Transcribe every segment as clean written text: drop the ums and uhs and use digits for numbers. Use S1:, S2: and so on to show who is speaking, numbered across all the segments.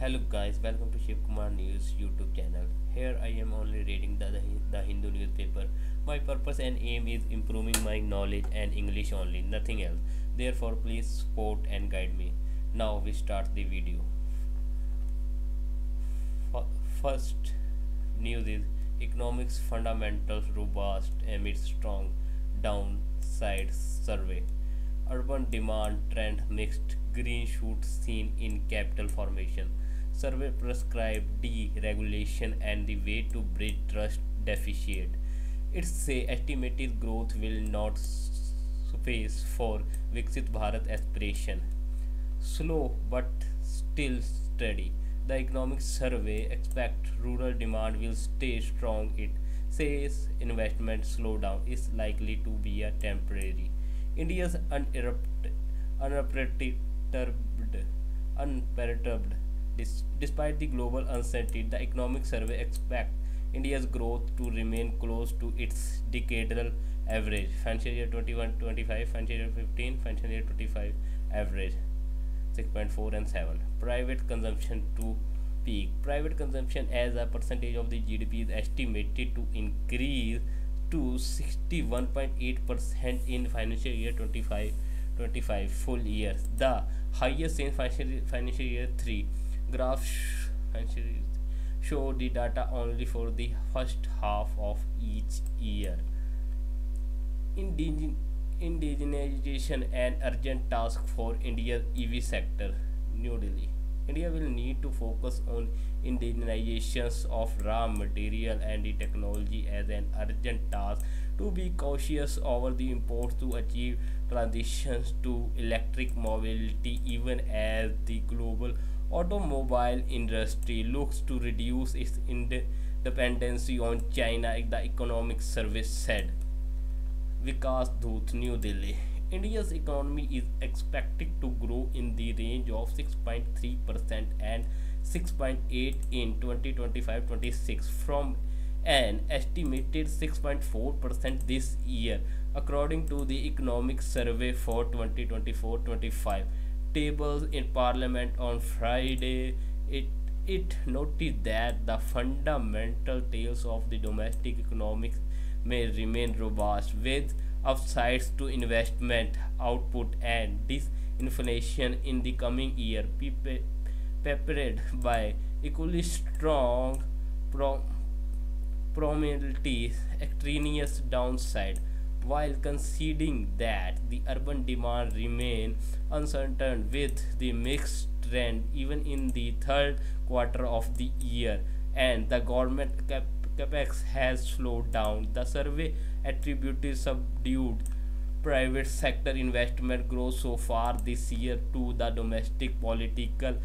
S1: Hello guys, welcome to Shiv Kumar News YouTube channel. Here I am only reading the Hindu newspaper. My purpose and aim is improving my knowledge and English only, nothing else. Therefore please support and guide me. Now we start the video. First news is economics fundamentals robust amid strong downside survey. Urban demand trend mixed, green shoots seen in capital formation. Survey prescribed deregulation and the way to bridge trust deficit. It say estimated growth will not suffice for Viksit Bharat aspiration. Slow but still steady. The economic survey expect rural demand will stay strong. It says investment slowdown is likely to be a temporary. India's unperturbed despite the global uncertainty, the economic survey expects India's growth to remain close to its decadal average. Financial year 21-25, financial year 15, financial year 25 average 6.4 and 7. Private consumption to peak. Private consumption as a percentage of the GDP is estimated to increase to 61.8% in financial year 25 full year, the highest in financial year 3. Graphs show the data only for the first half of each year. Indigenization and urgent task for India's EV sector. New Delhi. India will need to focus on indigenizations of raw material and the technology as an urgent task to be cautious over the imports to achieve transitions to electric mobility even as the global automobile industry looks to reduce its dependency on China, the economic service said. Vikas Dhoot, New Delhi. India's economy is expected to grow in the range of 6.3% and 6.8 in 2025-26 from an estimated 6.4% this year, according to the economic survey for 2024-25 tables in parliament on Friday. It noted that the fundamental tales of the domestic economics may remain robust with upsides to investment output and disinflation in the coming year, peppered by equally strong probabilities extraneous downside, while conceding that the urban demand remain uncertain with the mixed trend even in the third quarter of the year and the government capex has slowed down. The survey attributed subdued private sector investment growth so far this year to the domestic political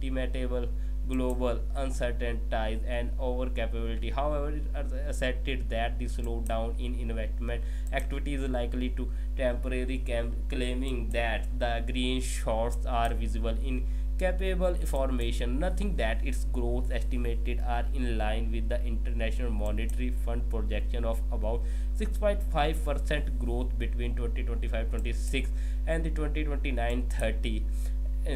S1: tematable global uncertainties and overcapability. However, it asserted that the slowdown in investment activity is likely to temporary, claiming that the green shoots are visible in capable formation, nothing that its growth estimated are in line with the International Monetary Fund projection of about 6.5% growth between 2025-26 and the 2029-30.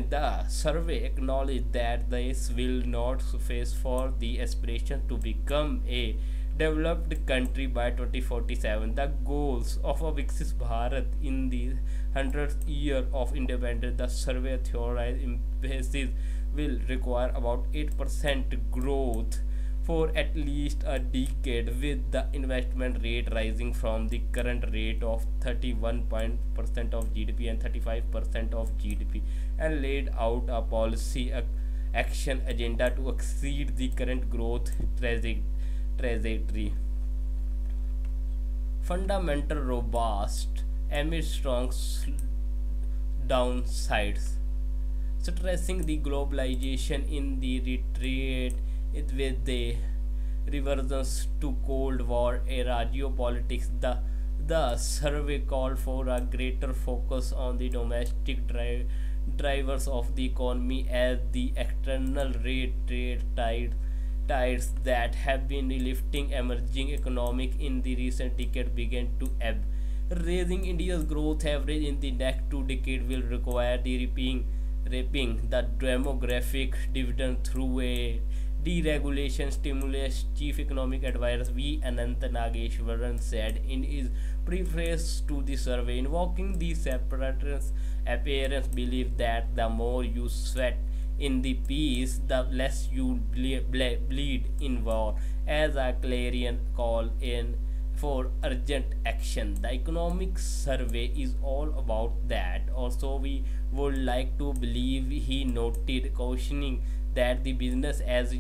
S1: The survey acknowledged that this will not suffice for the aspiration to become a developed country by 2047. The goals of a Viksit Bharat in the 100th year of independence, the survey theorized emphasis will require about 8% growth for at least a decade, with the investment rate rising from the current rate of 31% of GDP and 35% of GDP, and laid out a policy action agenda to exceed the current growth trajectory. Fundamental robust amid strong downsides, stressing the globalization in the retreat with the reversions to Cold War era geopolitics. The survey called for a greater focus on the domestic drivers of the economy as the external rate trade tides that have been lifting emerging economic in the recent decade began to ebb. Raising India's growth average in the next two decades will require the reaping the demographic dividend through a deregulation stimulus. Chief Economic Advisor V. Ananta Nageshwaran said in his preface to the survey, invoking the separatist appearance belief that the more you sweat in the peace, the less you bleed in war, as a clarion call in for urgent action. The economic survey is all about that. Also, we would like to believe, he noted, cautioning that the business as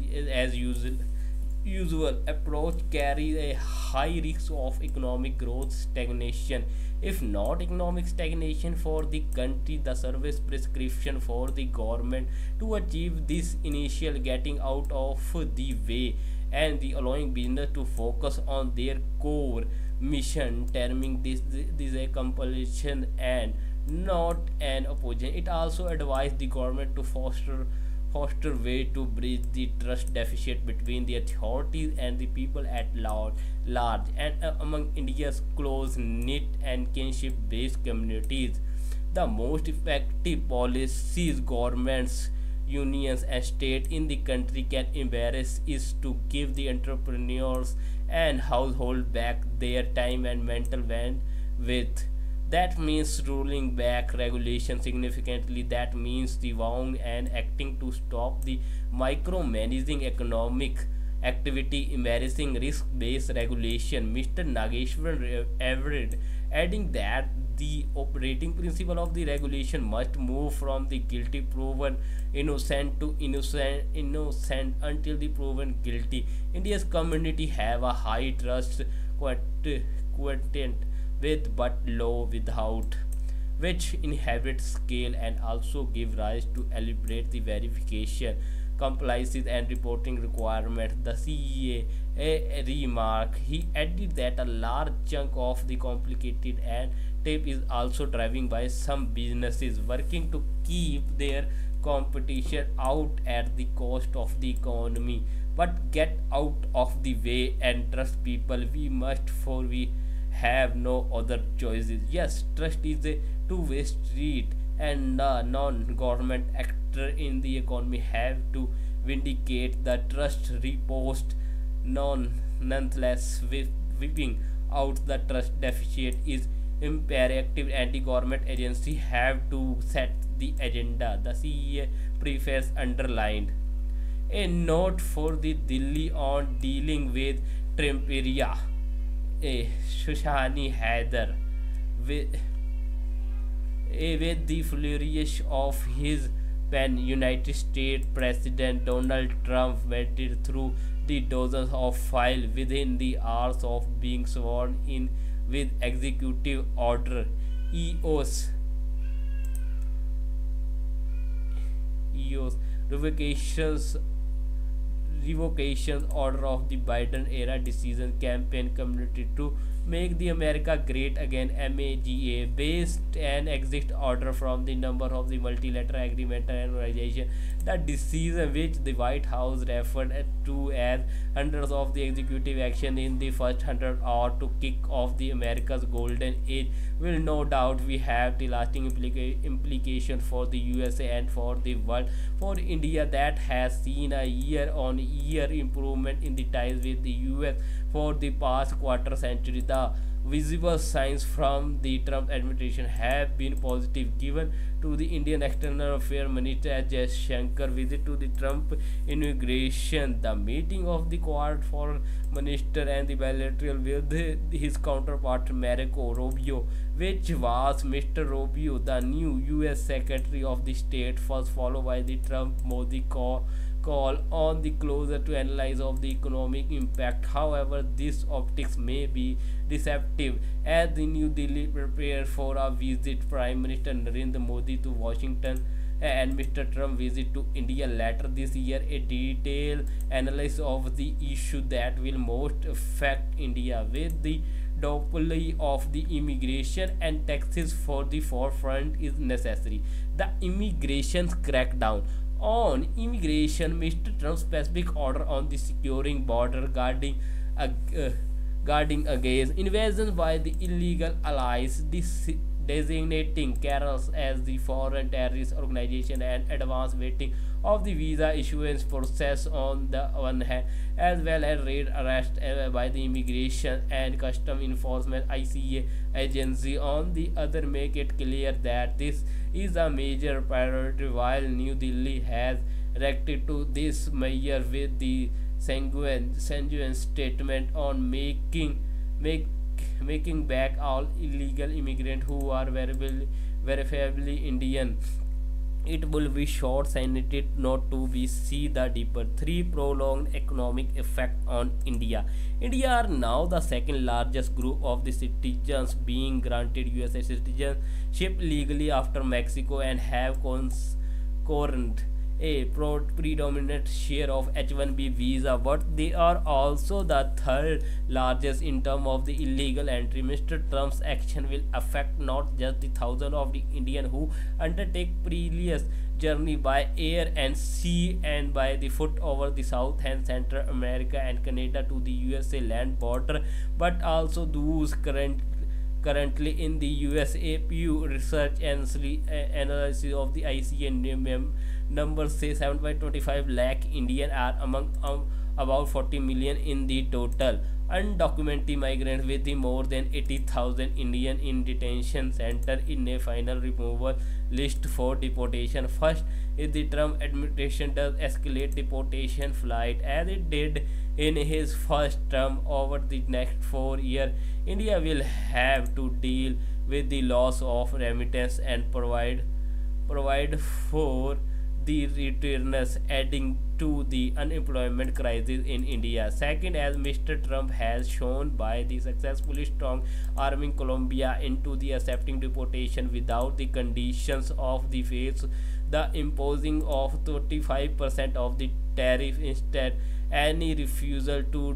S1: usual approach carries a high risk of economic growth stagnation. If not economic stagnation for the country, the service prescription for the government to achieve this initial getting out of the way and the allowing business to focus on their core mission, terming this a compulsion and not an opposition. It also advised the government to foster way to bridge the trust deficit between the authorities and the people at large and among India's close knit and kinship based communities. The most effective policies governments, unions and state in the country can embrace is to give the entrepreneurs and household back their time and mental bandwidth. That means rolling back regulation significantly. That means revowing and acting to stop the micromanaging economic activity, embarrassing risk-based regulation. Mr. Nageshwaran averred, adding that the operating principle of the regulation must move from the guilty proven innocent to innocent until the proven guilty. India's community have a high trust quotient with but low without, which inhibits scale and also give rise to elaborate the verification, compliances and reporting requirements. The CEA remark. He added that a large chunk of the complicated and tape is also driving by some businesses working to keep their competition out at the cost of the economy. But get out of the way and trust people. We must, for we have no other choices. Yes, trust is a two-way street, and non-government actor in the economy have to vindicate the trust repost. Nonetheless, whipping out the trust deficit is imperative, and the government agency have to set the agenda. The CEA preface underlined. A note for the Delhi on dealing with Trumperia. Shushani Haider, with, with the flourish of his pen, United States President Donald Trump went through the dozens of files within the hours of being sworn in with executive order EOS revocation order of the Biden era decision campaign community to make the America great again MAGA based an exit order from the number of the multilateral agreement and organization. The decision, which the White House referred to as hundreds of the executive action in the first 100 hours to kick off the America's golden age, will no doubt we have the lasting implication for the USA and for the world. For India, that has seen a year-on-year improvement in the ties with the US for the past quarter century. The visible signs from the Trump administration have been positive, given to the Indian External Affairs Minister S. Shankar visit to the Trump inauguration, the meeting of the Quad Foreign Minister and the bilateral with his counterpart Marco Rubio, which was Mr. Rubio, the new US Secretary of the State, first followed by the Trump-Modi call on the closer to analyze of the economic impact. However, this optics may be deceptive as the New Delhi prepares for a visit Prime Minister Narendra Modi to Washington and Mr. Trump visit to India later this year. A detailed analysis of the issue that will most affect India, with the duopoly of the immigration and taxes for the forefront, is necessary. The immigration crackdown. On immigration, Mr. Trump's specific order on the securing border, guarding against invasion by the illegal allies, designating Keras as the foreign terrorist organization and advance waiting of the visa issuance process on the one hand, as well as raid arrest by the Immigration and Custom Enforcement (ICA) agency on the other, make it clear that this is a major priority. While New Delhi has reacted to this measure with the sanguine statement on make, making back all illegal immigrants who are verifiably Indian. It will be short-sighted not to be see the deeper three prolonged economic effect on India. India are now the second largest group of the citizens being granted USA citizenship legally after Mexico and have current a predominant share of H-1B visa, but they are also the third largest in terms of the illegal entry. Mr. Trump's action will affect not just the thousands of the Indians who undertake previous journey by air and sea and by the foot over the South and Central America and Canada to the USA land border, but also those currently in the USA. Pew Research and analysis of the ICA numbers say 7.25 lakh Indian are among about 40 million in the total undocumented migrants, with the more than 80,000 Indian in detention center in a final removal list for deportation. First, if the Trump administration does escalate deportation flight as it did in his first term over the next 4 years, India will have to deal with the loss of remittance and provide for the returners, adding to the unemployment crisis in India. Second, as Mr. Trump has shown by the successfully strong arming Colombia into the accepting deportation without the conditions of the face, the imposing of 35% of the tariff instead, any refusal to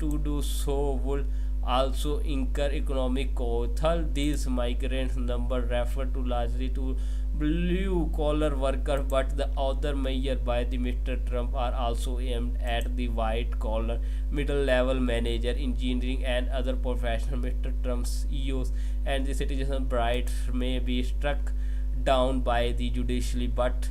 S1: do so would also incur economic costs. These migrants number refer to largely to blue collar workers, but the other measures by the Mr. Trump are also aimed at the white collar, middle level manager, engineering and other professionals. Mr. Trump's EOs and the citizen bright may be struck down by the judiciary, but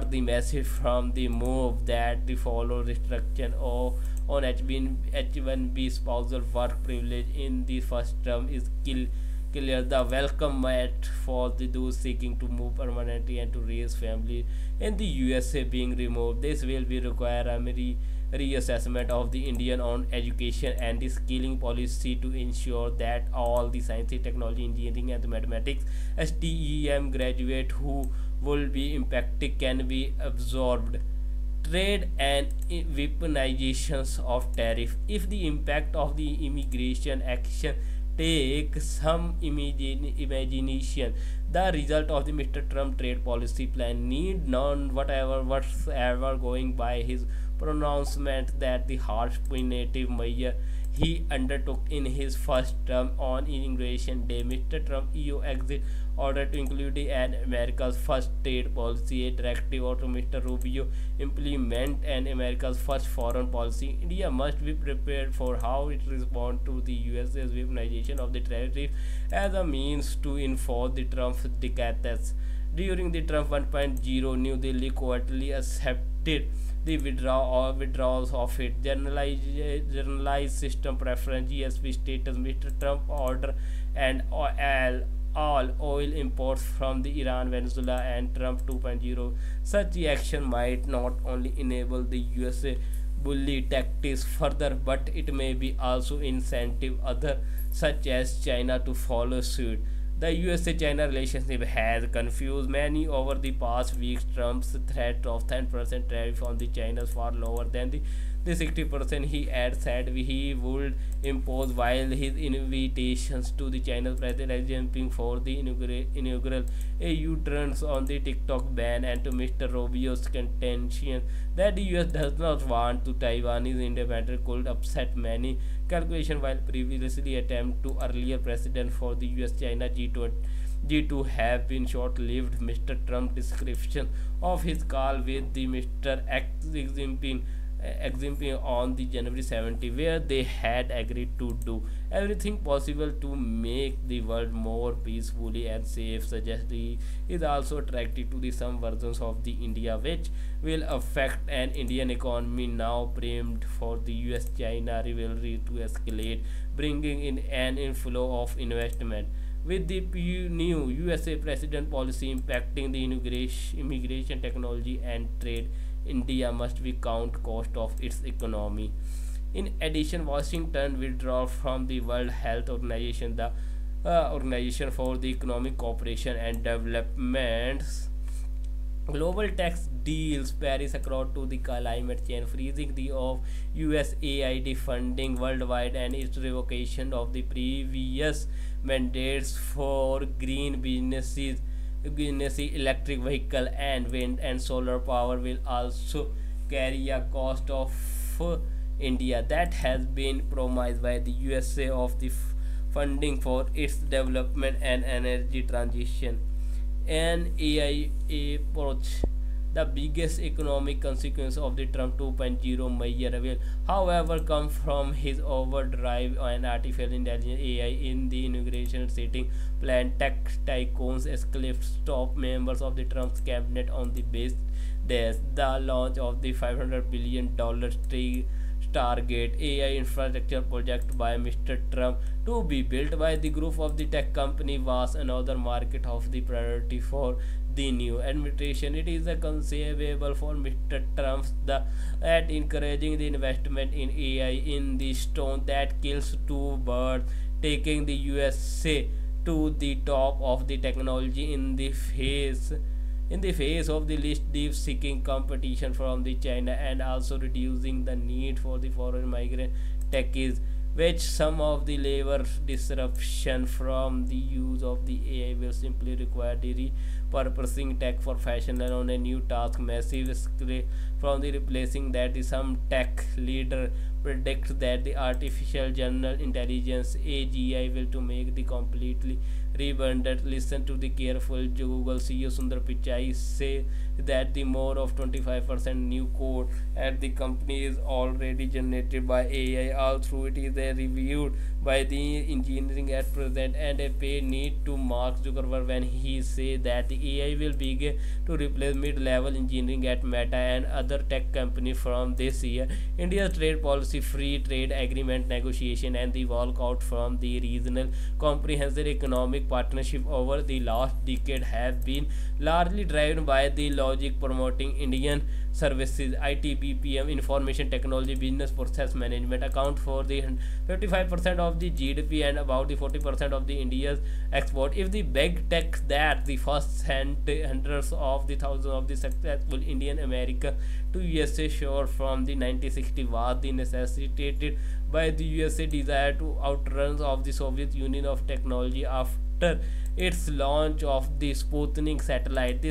S1: the message from the move that the follow restriction of on H1B spousal work privilege in the first term is clear. The welcome mat for those seeking to move permanently and to raise family in the USA being removed. This will be require a reassessment of the Indian on education and the skilling policy to ensure that all the science, technology, engineering and mathematics STEM graduate who will be impacted can be absorbed. Trade and weaponizations of tariff. If the impact of the immigration action take some imagination, the result of the Mr. Trump trade policy plan need none whatsoever, going by his pronouncement that the harsh punitive measure he undertook in his first term on Inauguration Day. Mr. Trump EU exit order to include an America's first trade policy, a directive to Mr. Rubio implement and America's first foreign policy. India must be prepared for how it responds to the US's weaponization of the tariff as a means to enforce the Trump dictates. During the Trump 1.0, New Delhi quietly accepted the withdrawals of its generalized system preference GSP status. Mr. Trump order and all oil imports from the Iran, Venezuela and Trump 2.0. Such action might not only enable the USA bully tactics further, but it may be also incentive other such as China to follow suit. The USA-China relationship has confused many over the past weeks. Trump's threat of 10% tariff on the China is far lower than the 60% he had said he would impose, while his invitations to the Chinese President Xi Jinping for the inaugural U-turns on the TikTok ban and to Mr. Rubio's contention that the US does not want to Taiwanese independence could upset many calculation, while previously attempt to earlier president for the US-China G2 have been short-lived. Mr. Trump's description of his call with the Mr. Xi Jinping exempting on the January 70, where they had agreed to do everything possible to make the world more peacefully and safe. Suggest he is also attracted to the some versions of the India which will affect an Indian economy now primed for the US-China rivalry to escalate, bringing in an inflow of investment. With the new USA president policy impacting the immigration, technology, and trade, India must be count cost of its economy. In addition, Washington withdrawal from the World Health Organization, the Organization for the Economic Cooperation and Development, global tax deals, Paris Accord to the climate change, freezing the of USAID funding worldwide, and its revocation of the previous mandates for green business, electric vehicle, and wind and solar power will also carry a cost of India that has been promised by the USA of the funding for its development and energy transition. An AI approach, the biggest economic consequence of the Trump 2.0 measure will, however, come from his overdrive on artificial intelligence (AI) in the inauguration setting. Planned tech tycoons escalated top members of the Trump's cabinet on the base days. The launch of the $500 billion Stargate AI infrastructure project by Mr. Trump to be built by the group of the tech company was another market of the priority for the new administration. It is a conceivable for Mr. Trump at encouraging the investment in AI in the stone that kills two birds, taking the USA to the top of the technology in the face of the least deep seeking competition from the China, and also reducing the need for the foreign migrant techies, which some of the labor disruption from the use of the AI will simply require the repurposing tech for fashion and on a new task massive scale from the replacing that. The some tech leader predicts that the artificial general intelligence AGI will to make the completely redundant. Listen to the careful Google CEO Sundar Pichai say that the more of 25% new code at the company is already generated by AI. All through it is reviewed by the engineering at present, and a pay need to Mark Zuckerberg when he say that the AI will begin to replace mid-level engineering at Meta and other tech company from this year. India's trade policy, free trade agreement negotiation, and the walkout from the regional comprehensive economic partnership over the last decade have been largely driven by the logic promoting Indian services. IT, BPM, information technology, business process management account for the 55% of the GDP and about the 40% of the India's export. If the big tech that the first hundreds of the thousands of the successful Indian America to USA shore from the 1960 was the necessitated by the USA desire to outrun of the Soviet Union of technology after its launch of the Sputnik satellite.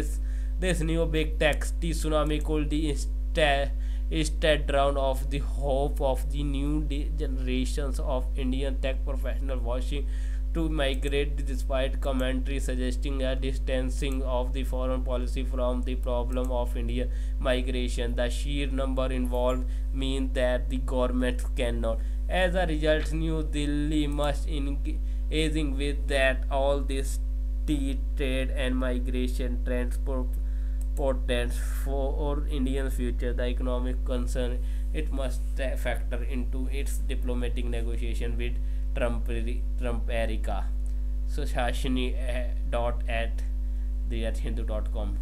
S1: This new big tech tsunami could instead drown off the hope of the new generations of Indian tech professionals wishing to migrate, despite commentary suggesting a distancing of the foreign policy from the problem of Indian migration. The sheer number involved means that the government cannot. As a result, New Delhi must engaging with that all this trade and migration transport portents for Indian future, the economic concern it must factor into its diplomatic negotiation with Trump Erica. So Shashini dot at the at hindu.com.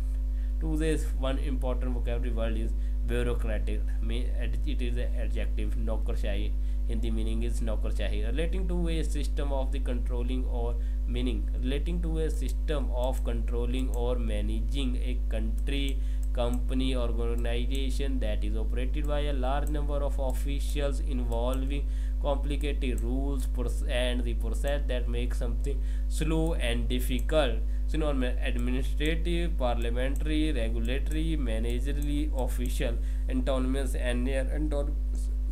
S1: Today's one important vocabulary word is bureaucratic. It is an adjective. Naukarशाही. Hindi meaning is naukarशाही. Relating to a system of the controlling or relating to a system of controlling or managing a country, company, or organization that is operated by a large number of officials, involving complicated rules and the process that makes something slow and difficult. Synonym: administrative, parliamentary, regulatory, managerial, official. Antonyms: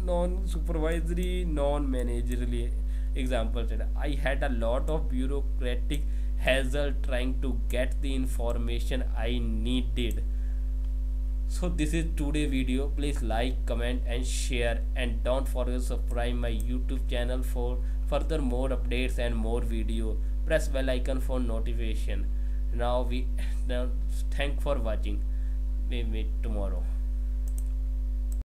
S1: non-supervisory, non-managerial. Example: I had a lot of bureaucratic hassle trying to get the information I needed. So this is today video. Please like, comment and share, and don't forget to subscribe my YouTube channel for further more updates and more video. Press bell icon for notification. Now thank for watching. We meet tomorrow.